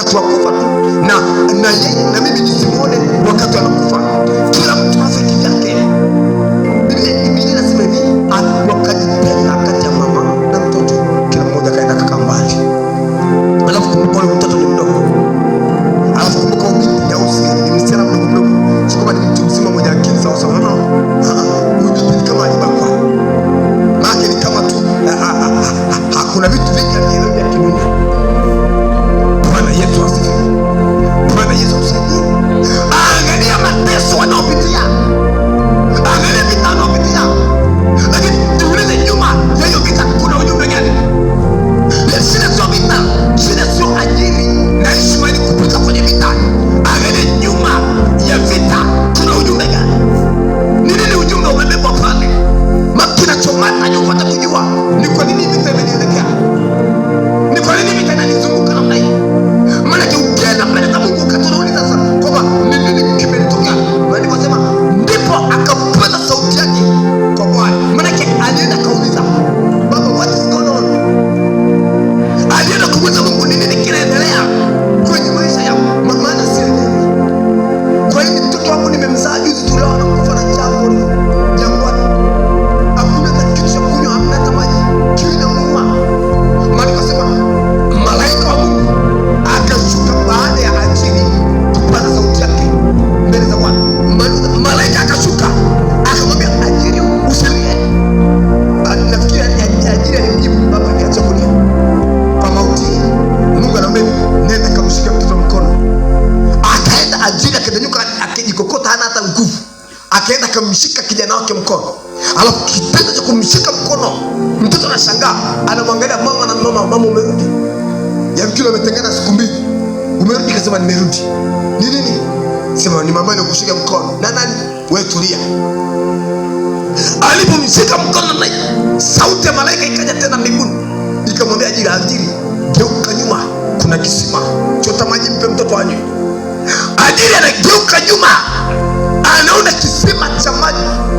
wakati wa kufa tu, na yeye na mimi nisimuone wakati anakufa. Kila mtu afya yake. Biblia inasema hivi, wakajitenga kati ya mama na mtoto, kila mmoja kaenda kaka mbali. Alafu kumbuka yule mtoto ni mdogo, alafu kumbuka binti Nyeusi ni msichana mdogo, sio kama ni mtu mzima mwenye akili sawa sawa. Huyu binti ni kama alibakwa, maana ni kama tu hakuna vitu vingi alielewa kimwili. Bwana Yesu asifiwe. Bwana Yesu asifiwe. Angalia mateso wanaopitia, angalia vita wanaopitia, lakini tuulize nyuma ya hiyo vita kuna ujumbe gani? Shida sio vita, shida sio ajiri na Ishmaeli kupita kwenye vita. Angalia nyuma ya vita kuna ujumbe gani? Ni nini ujumbe umebebwa pale? Kinachomata ni upate kujua ni kwa nini vita imenielekea, ni kwa nini vita inanizunguka namna hii. Maana ukienda mbele za Mungu ukatuuliza sasa kwamba ni nini kimenitokea, maandiko yanasema ndipo akapaza sauti yake kwa Bwana. Maana alienda kauliza Baba, what is going on? Alienda kumuuliza Mungu ni nini kinaendelea kwenye maisha yangu, maana sielewi. Kwa hiyo mtoto wangu nimemzaa juzi tu, leo anakufa na njaa jangwani, hakuna kitu cha kunywa, hamna hata maji, kiu inamuuma. Maandiko yanasema malaika wa Mungu akashuka baada ya Ajili kupaza sauti yake mbele za Bwana. Malaika akashuka akamwambia Ajili, usilie. Nafikiri Ajili alimjibu baba akiacha kulia kwa mauti. Mungu anamwambia nenda kamshike mtoto mkono. Akaenda Ajili akanyanyuka, akijikokota, hana hata nguvu, akaenda kamshika kijana wake mkono. Alafu kitendo cha kumshika mkono, mtoto anashangaa, anamwangalia mama na mama, umerudi? Yamkini ametengana siku mbili. Umerudi? Kasema nimerudi. Ni nini? Sema ni mama anakushika mkono. Na nani? Wewe tulia. Alipomshika mkono na sauti ya malaika ikaja tena mbinguni, ikamwambia Ajili, geuka nyuma, kuna kisima, chota maji mpe mtoto anywe. Ajili anageuka nyuma, anaona kisima cha maji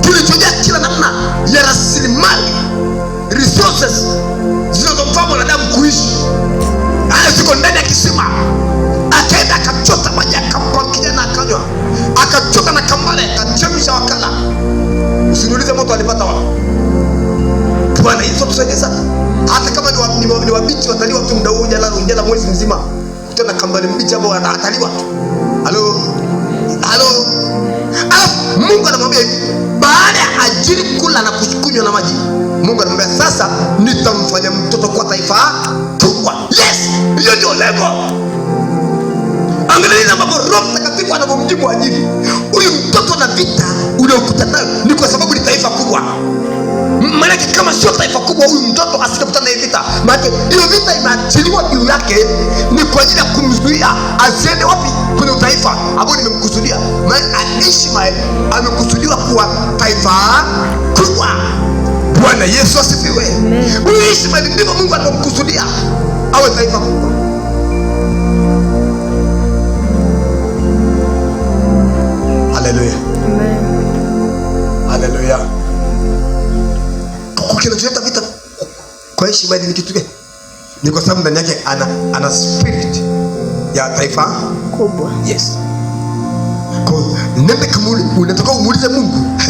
kilichojaa kila namna ya rasilimali, resources zinazomfaa mwanadamu kuishi. Haya ziko ndani ya kisima. Akaenda akachota maji, akampa kijana akanywa, akachota na kambale, akachemsha wakala. Usiniulize moto alipata wapi. Bwana Yesu tusaidie sana. Hata kama ni wabichi wataliwa tu muda huu, jala mwezi mzima, kutana kambale mbichi hapo ataliwa tu. Halo. Alafu Mungu anamwambia baada ya Ajili kula na kunywa na maji, Mungu anamwambia sasa nitamfanya mtoto kwa taifa kubwa. Yes, hiyo ndio lengo. Angalia ambapo Roho Mtakatifu anapomjibu Ajili. Huyu mtoto na vita unaokuta nayo ni kwa sababu ni taifa kubwa. Maana kama sio taifa kubwa, huyu mtoto asikapitana na vita. Maana hiyo vita imeachiliwa juu yake ni kwa ajili ya kumzuia asiende wapi? Kwenye taifa ambao nimemkusudia. Maana Ishmaeli amekusudiwa kuwa taifa kubwa. Bwana Yesu asifiwe. Huyu Ishmaeli ndivyo Mungu anamkusudia awe taifa kubwa. Haleluya. Amen. Haleluya. Kinacholeta vita kwa Ishmaeli ni kitu gani? Ni kwa sababu ndani yake ana spirit ya taifa kubwa. Yes. Kwa nende kamuli unataka umuulize Mungu,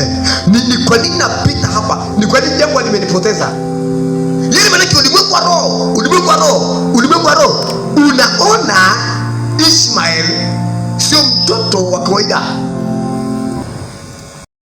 ni kwa nini napita hapa? Ni kwa nini jambo limenipoteza? Yeye maana ulimwengu wa roho. Unaona Ishmaeli sio mtoto wa kawaida.